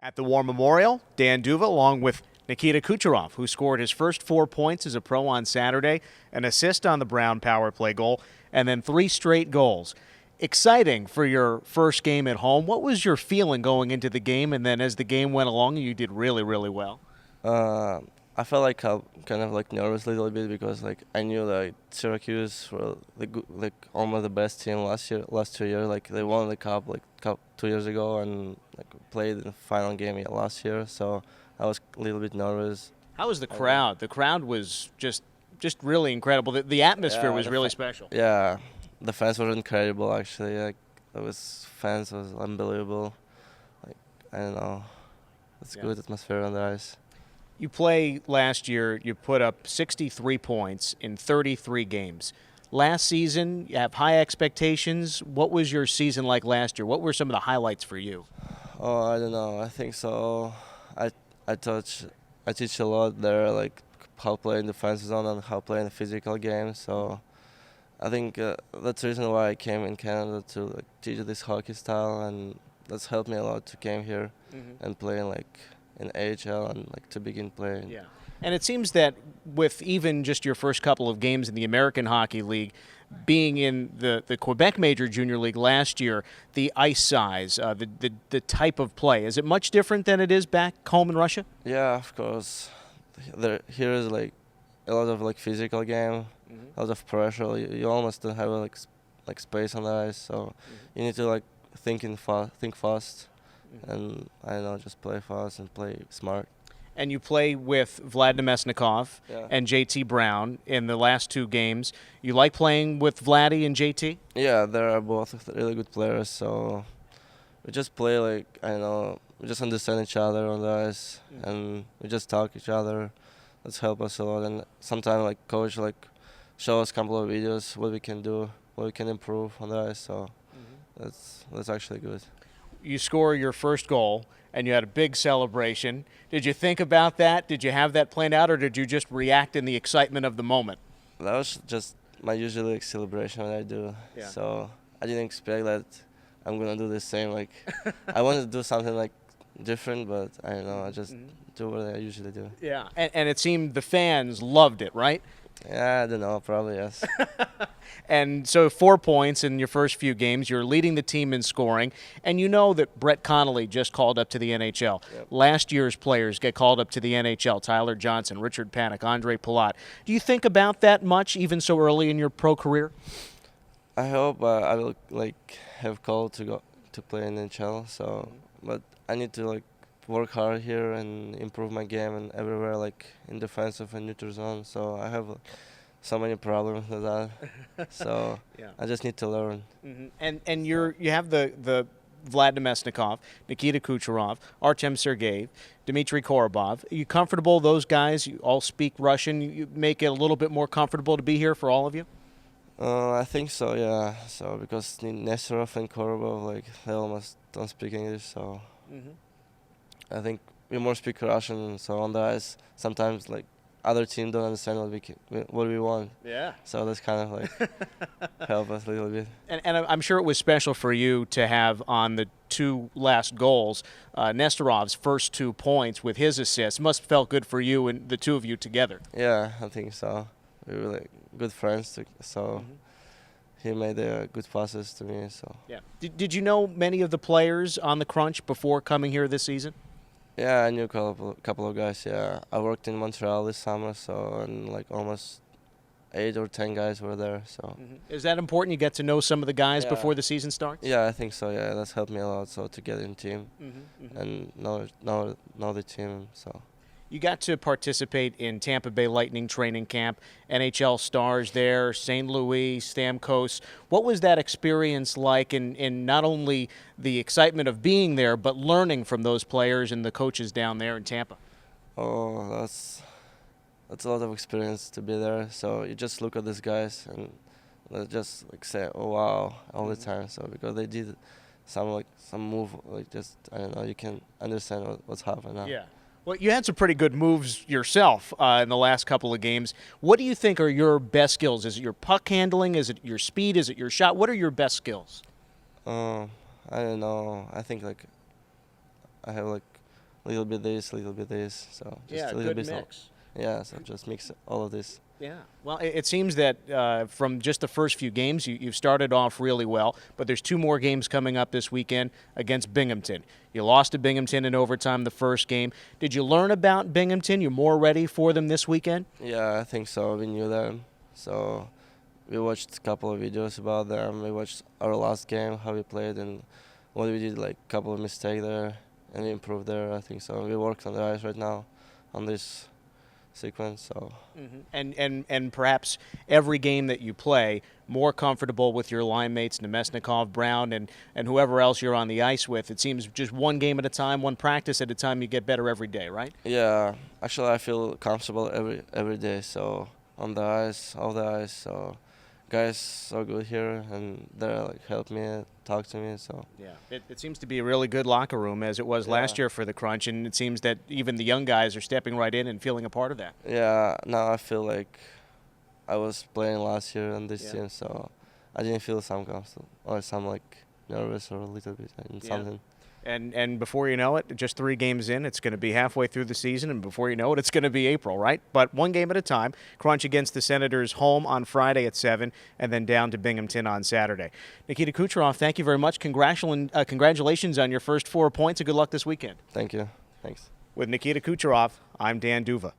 At the War Memorial, Dan Duva along with Nikita Kucherov, who scored his first 4 points as a pro on Saturday, an assist on the Brown power play goal, and then 3 straight goals. Exciting for your first game at home. What was your feeling going into the game, and then as the game went along, you did really, really well? I felt like kind of like nervous a little bit because like I knew like Syracuse were like almost the best team last 2 years. Like they won the cup 2 years ago and like played in the final game last year. So I was a little bit nervous. How was the crowd? The crowd was just really incredible. The atmosphere was really special. Yeah, the fans were incredible actually. Like fans was unbelievable. Like I don't know, it's good atmosphere on the ice. You play last year, you put up 63 points in 33 games. Last season, you have high expectations. What was your season like last year? What were some of the highlights for you? Oh, I don't know. I think so. I teach a lot there, like how to play in the defense zone and how to play in the physical game. So I think that's the reason why I came in Canada to like teach this hockey style, and that's helped me a lot to came here and play in AHL and like to begin playing. Yeah. And it seems that with even just your first couple of games in the American Hockey League, being in the Quebec Major Junior League last year, the ice size, the type of play, is it much different than it is back home in Russia? Yeah, of course. Here is like a lot of like physical game, a lot of pressure. You almost don't have like space on the ice, so you need to like think fast, and I don't know, just play fast and play smart. And you play with Vlad Nemesnikov Yeah. and JT Brown in the last 2 games. You like playing with Vladdy and JT? Yeah, they are both really good players, so we just play like, I don't know, we just understand each other on the ice, and we just talk each other. That's helped us a lot, and sometimes like coach like show us a couple of videos what we can do, what we can improve on the ice. So that's actually good. You score your first goal, and you had a big celebration. Did you think about that? Did you have that planned out, or did you just react in the excitement of the moment? That was just my usual like, celebration that I do. Yeah. So I didn't expect that I'm gonna do the same. Like I wanted to do something like different, but I don't know. I just do what I usually do. Yeah. And it seemed the fans loved it, right? Yeah, I don't know. Probably yes. And so 4 points in your first few games. You're leading the team in scoring. And you know that Brett Connolly just called up to the NHL. Yep. Last year's players get called up to the NHL. Tyler Johnson, Richard Panik, Andre Palat. Do you think about that much, even so early in your pro career? I hope I will like have called to go to play in NHL. So, but I need to like work hard here and improve my game and everywhere, like in defensive and neutral zone. So I have so many problems with that. So Yeah. I just need to learn. And you have the Vlad Nemesnikov, Nikita Kucherov, Artem Sergeyev, Dmitry Korobov. Are you comfortable? Those guys, you all speak Russian. You make it a little bit more comfortable to be here for all of you? I think so, yeah. So because Nesterov and Korobov, like they almost don't speak English, so I think we more speak Russian. So on the ice, sometimes like other team don't understand what we want. Yeah. So that's kind of like help us a little bit. And I'm sure it was special for you to have on the 2 last goals, Nesterov's first 2 points with his assist. Must have felt good for you and the 2 of you together. Yeah, I think so. We were like good friends, so he made good passes to me. So Yeah. Did you know many of the players on the Crunch before coming here this season? yeah, I knew a couple of guys. Yeah, I worked in Montreal this summer, so and like almost 8 or 10 guys were there. So Is that important? You get to know some of the guys Yeah. before the season starts? yeah, I think so. Yeah, that's helped me a lot. So to get in team and know the team. So. You got to participate in Tampa Bay Lightning training camp, NHL stars there, St. Louis, Stamkos. What was that experience like in not only the excitement of being there, but learning from those players and the coaches down there in Tampa? Oh, that's a lot of experience to be there. So you just look at these guys and just like say, "Oh wow," all the time. So because they did some move, like just I don't know, you can understand what's happening now. Yeah. Well, you had some pretty good moves yourself in the last couple of games. What do you think are your best skills? Is it your puck handling? Is it your speed? Is it your shot? What are your best skills? I don't know. I think like I have like little bit this, little bit this. So just Yeah, a little good bit. mix. Yeah, so just mix all of this. Yeah. Well, it seems that from just the first few games, you've started off really well, but there's 2 more games coming up this weekend against Binghamton. You lost to Binghamton in overtime the first game. Did you learn about Binghamton? You're more ready for them this weekend? Yeah, I think so. We knew them, so we watched a couple of videos about them. We watched our last game, how we played, and what we did, like a couple of mistakes there, and we improved there. I think so. We worked on the ice right now, on this sequence. So And perhaps every game that you play, more comfortable with your line mates, Nemesnikov, Brown, and whoever else you're on the ice with. It seems just one game at a time, one practice at a time, you get better every day, right? yeah, actually I feel comfortable every day. So on the ice, off the ice. So guys so good here, and they like help me, talk to me. So Yeah, it seems to be a really good locker room, as it was last year for the Crunch, and it seems that even the young guys are stepping right in and feeling a part of that. yeah, now I feel like I was playing last year on this Yeah. team, so I didn't feel some comfortable or some like nervous or a little bit in Yeah. something. And before you know it, just 3 games in, it's going to be halfway through the season, and before you know it, it's going to be April, right? But one game at a time. Crunch against the Senators home on Friday at 7, and then down to Binghamton on Saturday. Nikita Kucherov, thank you very much. Congratulations on your first 4 points, and good luck this weekend. Thank you. Thanks. With Nikita Kucherov, I'm Dan Duva.